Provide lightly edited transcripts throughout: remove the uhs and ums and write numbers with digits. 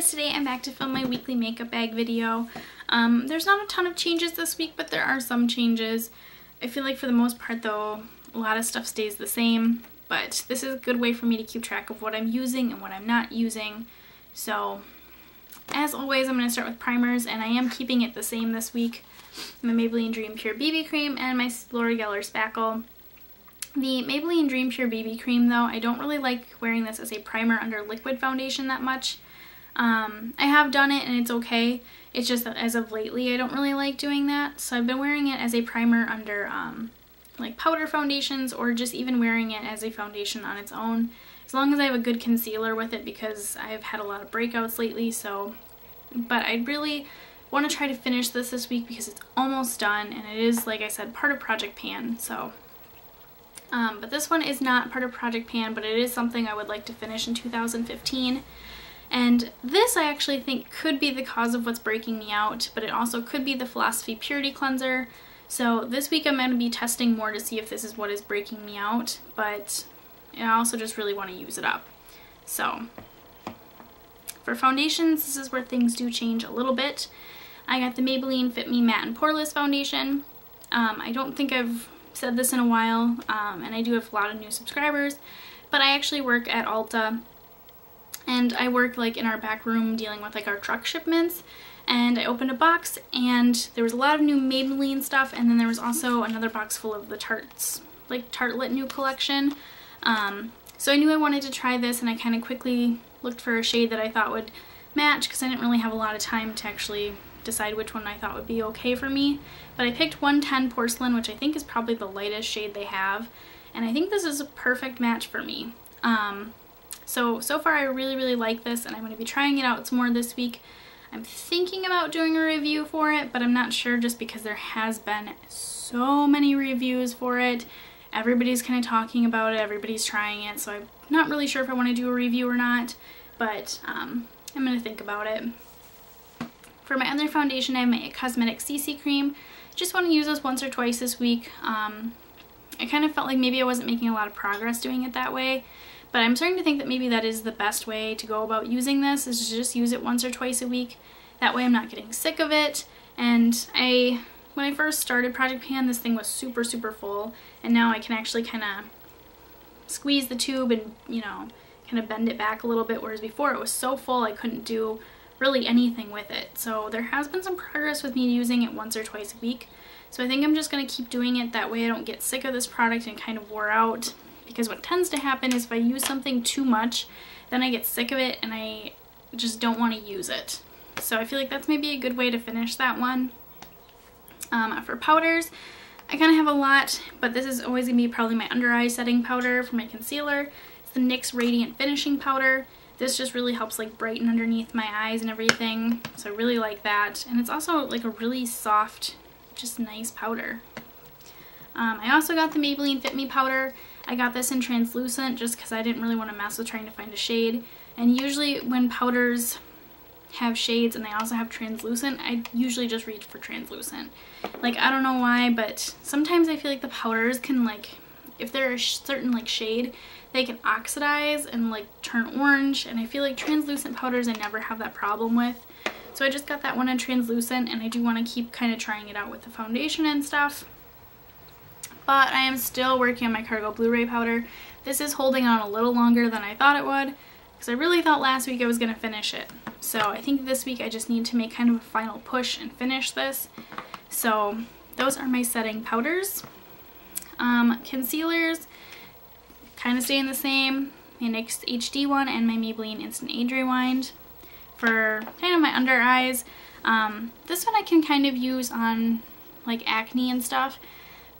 guys, today I'm back to film my weekly makeup bag video. There's not a ton of changes this week, but there are some changes. I feel like for the most part though, a lot of stuff stays the same, but this is a good way for me to keep track of what I'm using and what I'm not using. So as always, I'm going to start with primers, and I am keeping it the same this week. My Maybelline Dream Pure BB Cream and my Laura Geller Spackle. The Maybelline Dream Pure BB Cream though, I don't really like wearing this as a primer under liquid foundation that much. I have done it and it's okay. It's just that as of lately I don't really like doing that. So I've been wearing it as a primer under like powder foundations, or just even wearing it as a foundation on its own. As long as I have a good concealer with it, because I've had a lot of breakouts lately. So, but I really want to try to finish this week because it's almost done, and it is, like I said, part of Project Pan. So, but this one is not part of Project Pan, but it is something I would like to finish in 2015. And this I actually think could be the cause of what's breaking me out, but it also could be the Philosophy Purity Cleanser. So this week I'm going to be testing more to see if this is what is breaking me out, but I also just really want to use it up. So for foundations, this is where things do change a little bit. I got the Maybelline Fit Me Matte and Poreless Foundation. I don't think I've said this in a while, and I do have a lot of new subscribers, but I actually work at Ulta, and I work like in our back room dealing with like our truck shipments, and I opened a box and there was a lot of new Maybelline stuff, and then there was also another box full of the Tarte's, like Tartelette new collection. So I knew I wanted to try this, and I kind of quickly looked for a shade that I thought would match, because I didn't really have a lot of time to actually decide which one I thought would be okay for me. But I picked 110 Porcelain, which I think is probably the lightest shade they have, and I think this is a perfect match for me. So far I really like this, and I'm going to be trying it out some more this week. I'm thinking about doing a review for it, but I'm not sure, just because there has been so many reviews for it. Everybody's kind of talking about it, everybody's trying it, so I'm not really sure if I want to do a review or not, but I'm going to think about it. For my other foundation, I have my Cosmetics CC Cream. Just want to use this once or twice this week. I kind of felt like maybe I wasn't making a lot of progress doing it that way, but I'm starting to think that maybe that is the best way to go about using this, is to just use it once or twice a week. That way I'm not getting sick of it. And when I first started Project Pan, this thing was super full, and now I can actually kind of squeeze the tube and, you know, kind of bend it back a little bit, whereas before it was so full I couldn't do really anything with it. So there has been some progress with me using it once or twice a week. So I think I'm just going to keep doing it, that way I don't get sick of this product and kind of wore out. Because what tends to happen is if I use something too much, then I get sick of it and I just don't want to use it. So I feel like that's maybe a good way to finish that one. For powders, I kind of have a lot, but this is always going to be probably my under eye setting powder for my concealer. It's the NYX Radiant Finishing Powder. This just really helps like brighten underneath my eyes and everything, so I really like that. And it's also like a really soft, just nice powder. I also got the Maybelline Fit Me powder. I got this in translucent just because I didn't really want to mess with trying to find a shade. And usually when powders have shades and they also have translucent, I usually just reach for translucent. Like, I don't know why, but sometimes I feel like the powders can, like, if they're a certain like shade, they can oxidize and like turn orange, and I feel like translucent powders I never have that problem with. So I just got that one in translucent, and I do want to keep kind of trying it out with the foundation and stuff. But I am still working on my Cargo Blu-ray powder. This is holding on a little longer than I thought it would, because I really thought last week I was going to finish it. So I think this week I just need to make kind of a final push and finish this. So those are my setting powders. Concealers, kind of staying the same. My NYX HD one and my Maybelline Instant Age Rewind for kind of my under eyes. This one I can kind of use on like acne and stuff,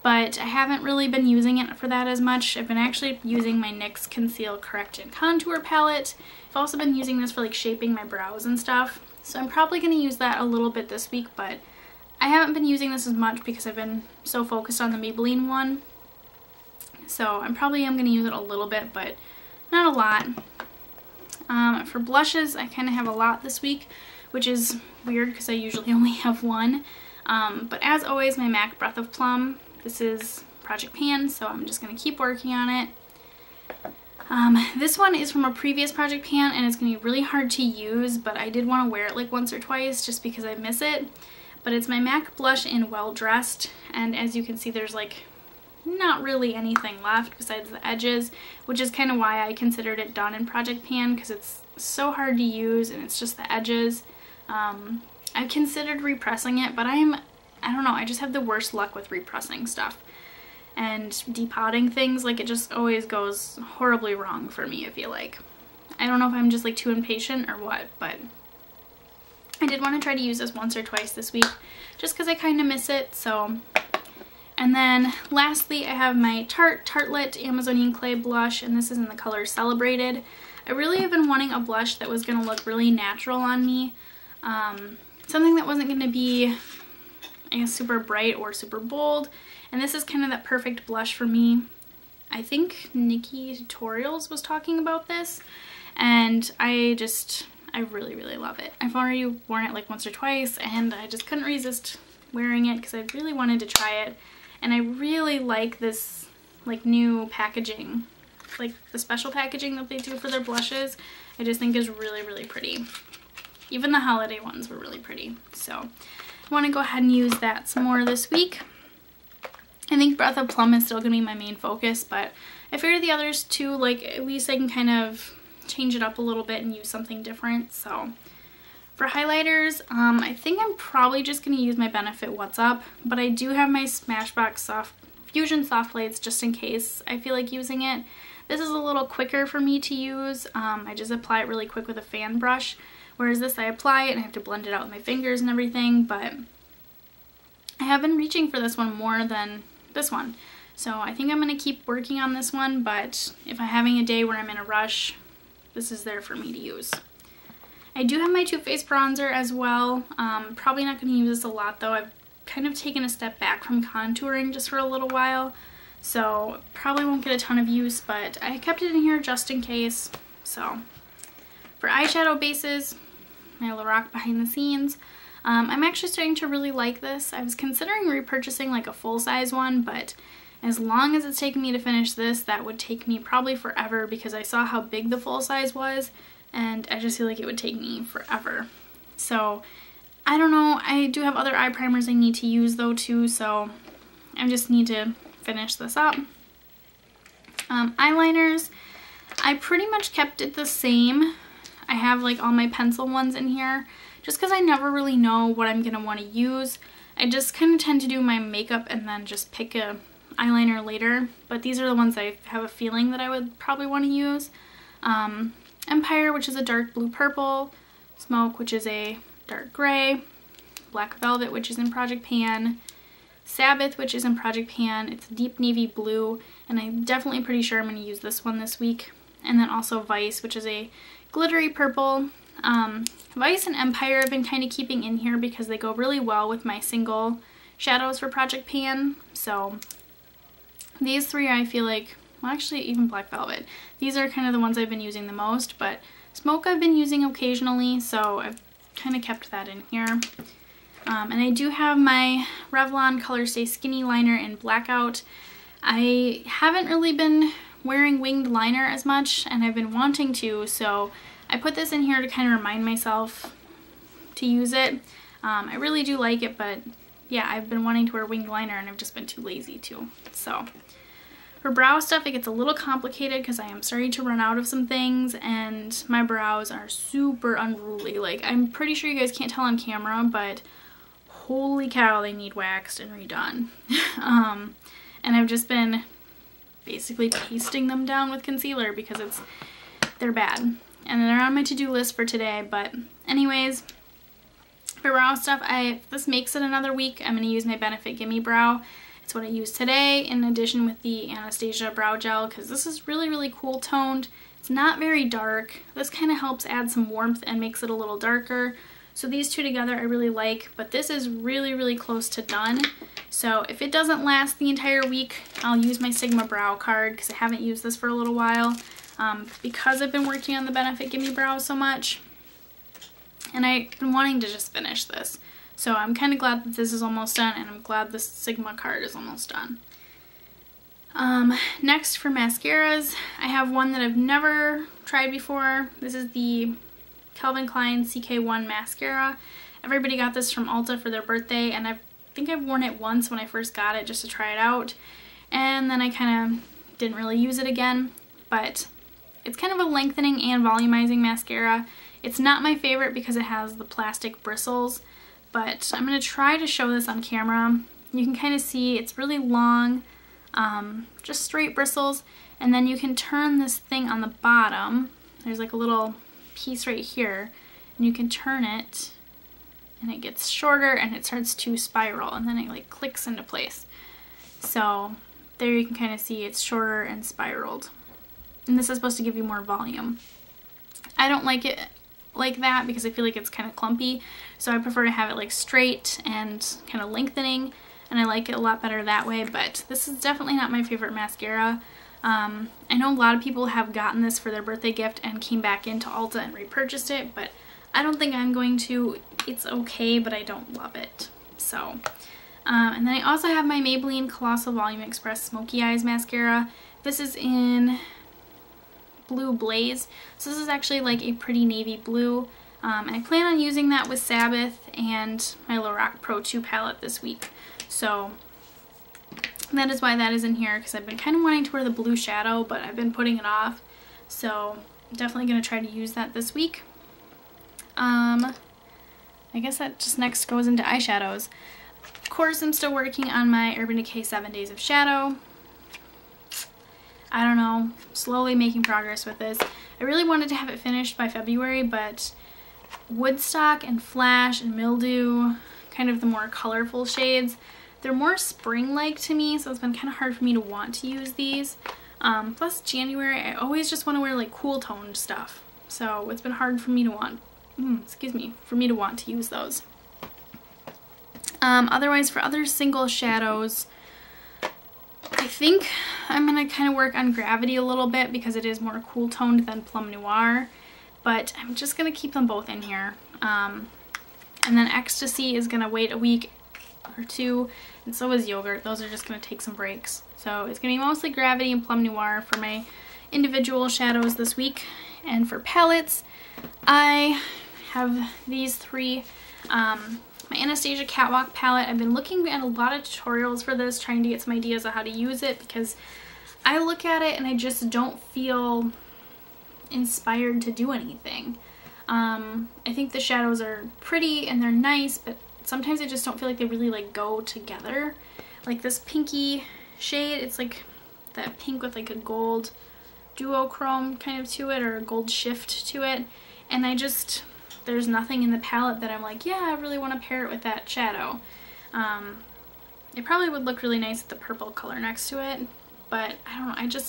but I haven't really been using it for that as much. I've been actually using my NYX Conceal Correct and Contour palette. I've also been using this for like shaping my brows and stuff, so I'm probably going to use that a little bit this week, but I haven't been using this as much because I've been so focused on the Maybelline one. So I'm probably going to use it a little bit, but not a lot. For blushes, I kind of have a lot this week, which is weird because I usually only have one. But as always, my MAC Breath of Plum. This is Project Pan, so I'm just going to keep working on it. This one is from a previous project pan and it's going to be really hard to use, but I did want to wear it like once or twice just because I miss it. But it's my MAC blush in Well Dressed, and as you can see there's like not really anything left besides the edges, which is kind of why I considered it done in project pan, because it's so hard to use and it's just the edges. I considered repressing it, but I don't know, I just have the worst luck with repressing stuff and depotting things. Like, it just always goes horribly wrong for me, I feel like. I don't know if I'm just like too impatient or what, but I did want to try to use this once or twice this week just because I kind of miss it. So, and then lastly I have my Tarte Tartelette Amazonian Clay blush, and this is in the color Celebrated. I really have been wanting a blush that was going to look really natural on me. Something that wasn't going to be, I guess, super bright or super bold. And this is kind of that perfect blush for me. I think Nikki Tutorials was talking about this, and I really, really love it. I've already worn it like once or twice, and I just couldn't resist wearing it because I really wanted to try it. And I really like this like new packaging, like the special packaging that they do for their blushes. I just think is really, really pretty. Even the holiday ones were really pretty. So I want to go ahead and use that some more this week. I think Breath of Plum is still going to be my main focus, but I figured the others too, like, at least I can kind of change it up a little bit and use something different. So for highlighters, I think I'm probably just going to use my Benefit What's Up, but I do have my Smashbox Fusion Soft Lights just in case I feel like using it. This is a little quicker for me to use. I just apply it really quick with a fan brush, whereas this I apply it and I have to blend it out with my fingers and everything, but I have been reaching for this one more than this one. So I think I'm going to keep working on this one, but if I'm having a day where I'm in a rush, this is there for me to use. I do have my Too Faced bronzer as well. Probably not going to use this a lot though. I've kind of taken a step back from contouring just for a little while, so probably won't get a ton of use, but I kept it in here just in case. So for eyeshadow bases, my Lorac Behind the Scenes. I'm actually starting to really like this. I was considering repurchasing like a full-size one, but as long as it's taken me to finish this, that would take me probably forever because I saw how big the full-size was, and I just feel like it would take me forever. So I don't know. I do have other eye primers I need to use though too, so I just need to finish this up. Eyeliners, I pretty much kept it the same. I have like all my pencil ones in here just because I never really know what I'm going to want to use. I just kind of tend to do my makeup and then just pick a eyeliner later, but these are the ones I have a feeling that I would probably want to use. Empire, which is a dark blue purple, Smoke, which is a dark gray, Black Velvet, which is in Project Pan, Sabbath, which is in Project Pan. It's deep navy blue, and I'm definitely pretty sure I'm going to use this one this week. And then also Vice, which is a glittery purple. Vice and Empire I've been kind of keeping in here because they go really well with my single shadows for Project Pan. So these three I feel like, well actually even Black Velvet, these are kind of the ones I've been using the most, but Smoke I've been using occasionally, so I've kind of kept that in here. And I do have my Revlon Colorstay Skinny Liner in Blackout. I haven't really been wearing winged liner as much, and I've been wanting to, so I put this in here to kind of remind myself to use it. I really do like it, but yeah, I've been wanting to wear winged liner and I've just been too lazy to. So for brow stuff, it gets a little complicated because I am starting to run out of some things, and my brows are super unruly. Like, I'm pretty sure you guys can't tell on camera, but holy cow, they need waxed and redone. And I've just been basically pasting them down with concealer because they're bad. And they're on my to-do list for today, but anyways, for brow stuff, this makes it another week. I'm going to use my Benefit Gimme Brow. It's what I use today in addition with the Anastasia Brow Gel because this is really, really cool toned. It's not very dark. This kind of helps add some warmth and makes it a little darker. So these two together I really like, but this is really, really close to done. So if it doesn't last the entire week, I'll use my Sigma Brow card because I haven't used this for a little while. Because I've been working on the Benefit Gimme Brow so much, and I've been wanting to just finish this. So I'm kind of glad that this is almost done, and I'm glad the Sigma card is almost done. Next for mascaras, I have one that I've never tried before. This is the Calvin Klein CK1 mascara. Everybody got this from Ulta for their birthday, and I think I've worn it once when I first got it just to try it out, and then I kind of didn't really use it again. But it's kind of a lengthening and volumizing mascara. It's not my favorite because it has the plastic bristles, but I'm going to try to show this on camera. You can kind of see it's really long, just straight bristles, and then you can turn this thing on the bottom. There's like a little piece right here, and you can turn it and it gets shorter and it starts to spiral, and then it like clicks into place. So there you can kind of see it's shorter and spiraled, and this is supposed to give you more volume. I don't like it like that because I feel like it's kind of clumpy, so I prefer to have it like straight and kind of lengthening, and I like it a lot better that way. But this is definitely not my favorite mascara. I know a lot of people have gotten this for their birthday gift and came back into Ulta and repurchased it, but I don't think I'm going to. It's okay, but I don't love it. So, and then I also have my Maybelline Colossal Volume Express Smoky Eyes Mascara. This is in Blue Blaze. So this is actually like a pretty navy blue. And I plan on using that with Sabbath and my Lorac Pro 2 palette this week. So that is why that is in here, because I've been kind of wanting to wear the blue shadow, but I've been putting it off. So I'm definitely going to try to use that this week. I guess that just next goes into eyeshadows. Of course, I'm still working on my Urban Decay 7 Days of Shadow. I don't know, slowly making progress with this. I really wanted to have it finished by February, but Woodstock and Flash and Mildew, kind of the more colorful shades, they're more spring-like to me, so it's been kind of hard for me to want to use these. Plus January, I always just want to wear like cool toned stuff, so it's been hard for me to want, to use those. Otherwise, for other single shadows, I think I'm going to kind of work on Gravity a little bit because it is more cool toned than Plum Noir, but I'm just going to keep them both in here. And then Ecstasy is going to wait a week or two, and so is Yogurt. Those are just going to take some breaks. So it's going to be mostly Gravity and Plum Noir for my individual shadows this week. And for palettes, I have these three. My Anastasia Catwalk palette, I've been looking at a lot of tutorials for this, trying to get some ideas of how to use it, because I look at it and I just don't feel inspired to do anything. I think the shadows are pretty and they're nice, but sometimes I just don't feel like they really like go together. Like this pinky shade, it's like that pink with like a gold duochrome kind of to it, or a gold shift to it, and there's nothing in the palette that I'm like, yeah, I really want to pair it with that shadow. It probably would look really nice with the purple color next to it, but I don't know,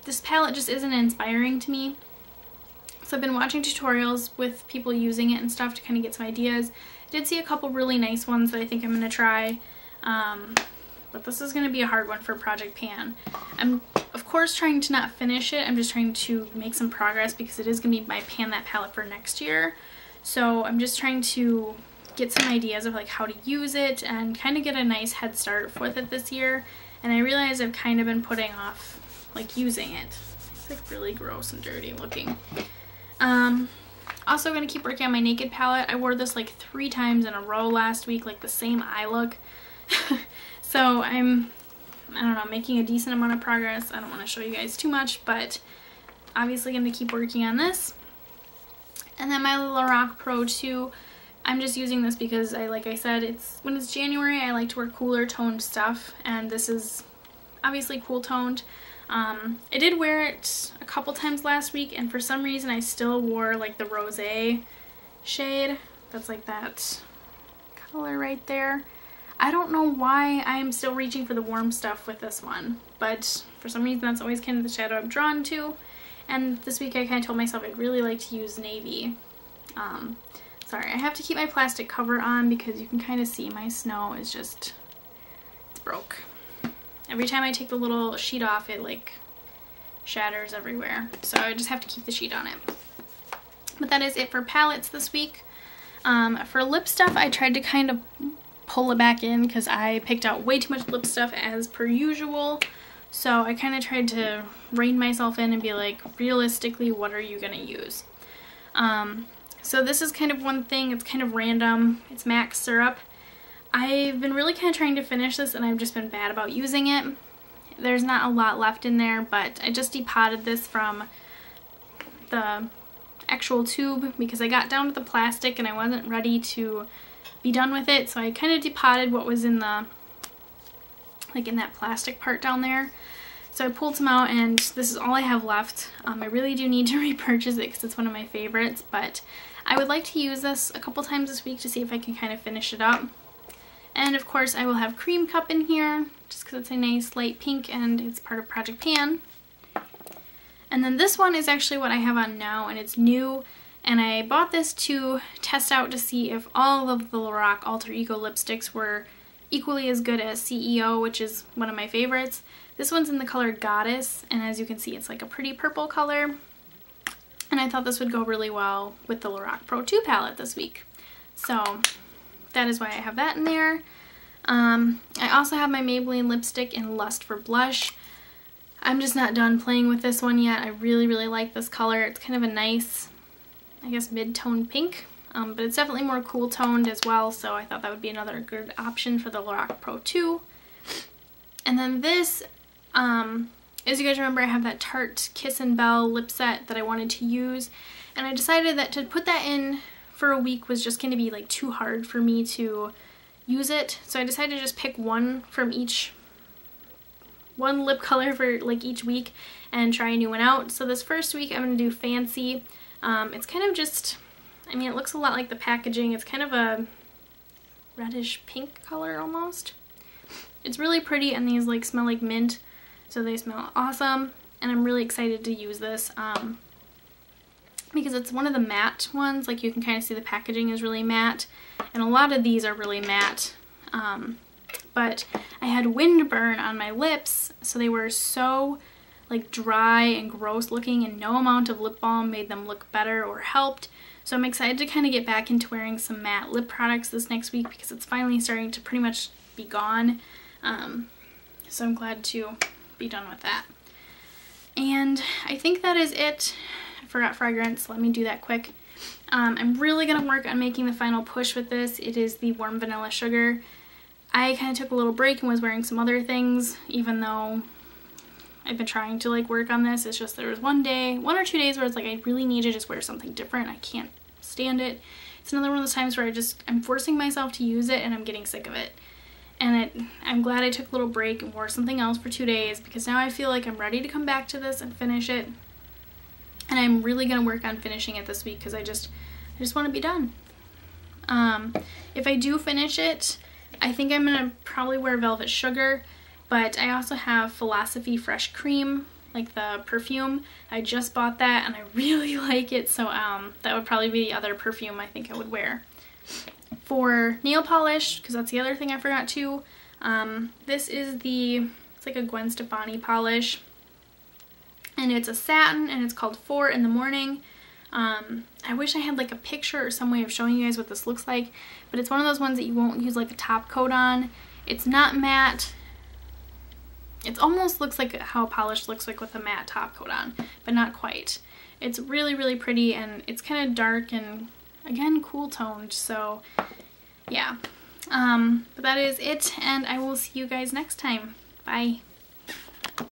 this palette just isn't inspiring to me. So I've been watching tutorials with people using it and stuff to kind of get some ideas. I did see a couple really nice ones that I think I'm going to try, but this is going to be a hard one for Project Pan. I'm of course trying to not finish it, I'm just trying to make some progress because it is going to be my Pan That palette for next year. So I'm just trying to get some ideas of like how to use it and kind of get a nice head start with it this year. And I realize I've kind of been putting off like using it. It's like really gross and dirty looking. Also going to keep working on my Naked palette. I wore this like 3 times in a row last week, like the same eye look. So I don't know, making a decent amount of progress. I don't want to show you guys too much, but obviously going to keep working on this. And then my Lorac Pro 2, I'm just using this because like I said, when it's January, I like to wear cooler toned stuff, and this is obviously cool toned. I did wear it a couple times last week, and for some reason I still wore like the rosé shade. That's like that color right there. I don't know why I'm still reaching for the warm stuff with this one, but for some reason that's always kind of the shadow I'm drawn to. And this week I kind of told myself I'd really like to use navy. Sorry, I have to keep my plastic cover on because you can kind of see my snow is just, it's broke. Every time I take the little sheet off, it like shatters everywhere. So I just have to keep the sheet on it. But that is it for palettes this week. For lip stuff, I tried to kind of pull it back in because I picked out way too much lip stuff as per usual. So I kind of tried to rein myself in and be like, realistically, what are you going to use? So this is kind of one thing, it's kind of random. It's MAC syrup. I've been really kind of trying to finish this and I've just been bad about using it. There's not a lot left in there, but I just depotted this from the actual tube because I got down to the plastic and I wasn't ready to be done with it. So I kind of depotted what was in the, like in that plastic part down there. So I pulled some out and this is all I have left. I really do need to repurchase it because it's one of my favorites, but I would like to use this a couple times this week to see if I can kind of finish it up. And of course I will have Cream Cup in here just because it's a nice light pink and it's part of Project Pan. And then this one is actually what I have on now and it's new, and I bought this to test out to see if all of the Lorac Alter Ego lipsticks were equally as good as CEO, which is one of my favorites. This one's in the color Goddess, and as you can see it's like a pretty purple color. And I thought this would go really well with the Lorac Pro 2 palette this week. So that is why I have that in there. I also have my Maybelline lipstick in Lust for Blush. I'm just not done playing with this one yet. I really, really like this color. It's kind of a nice, I guess, mid-tone pink. But it's definitely more cool toned as well, so I thought that would be another good option for the Lorac Pro 2. And then this, as you guys remember, I have that Tarte Kiss and Bell lip set that I wanted to use, and I decided that to put that in for a week was just going to be like too hard for me to use it, so I decided to just pick one from each, one lip color for like each week and try a new one out. So this first week I'm going to do Fancy. It's kind of just, I mean, it looks a lot like the packaging. It's kind of a reddish pink color almost. It's really pretty, and these like smell like mint, so they smell awesome, and I'm really excited to use this because it's one of the matte ones. Like, you can kind of see the packaging is really matte, and a lot of these are really matte. But I had windburn on my lips, so they were so like dry and gross looking, and no amount of lip balm made them look better or helped. So I'm excited to kind of get back into wearing some matte lip products this next week because it's finally starting to pretty much be gone. So I'm glad to be done with that. And I think that is it. I forgot fragrance. Let me do that quick. I'm really going to work on making the final push with this. It is the Warm Vanilla Sugar. I kind of took a little break and was wearing some other things, even though I've been trying to like work on this. It's just there was one or 2 days where it's like I really need to just wear something different. I can't stand it. It's another one of those times where I'm forcing myself to use it and I'm getting sick of it. And I'm glad I took a little break and wore something else for 2 days, because now I feel like I'm ready to come back to this and finish it. And I'm really going to work on finishing it this week because I just want to be done. If I do finish it, I think I'm going to probably wear Velvet Sugar, but I also have Philosophy Fresh Cream, like the perfume. I just bought that and I really like it, so that would probably be the other perfume I think I would wear. For nail polish, because that's the other thing I forgot too, this is it's like a Gwen Stefani polish, and it's a satin, and it's called 4 in the Morning. I wish I had like a picture or some way of showing you guys what this looks like, but it's one of those ones that you won't use like a top coat on. It's not matte. It almost looks like how a polish looks like with a matte top coat on, but not quite. It's really, really pretty, and it's kind of dark and, again, cool toned, so yeah. But that is it, and I will see you guys next time. Bye.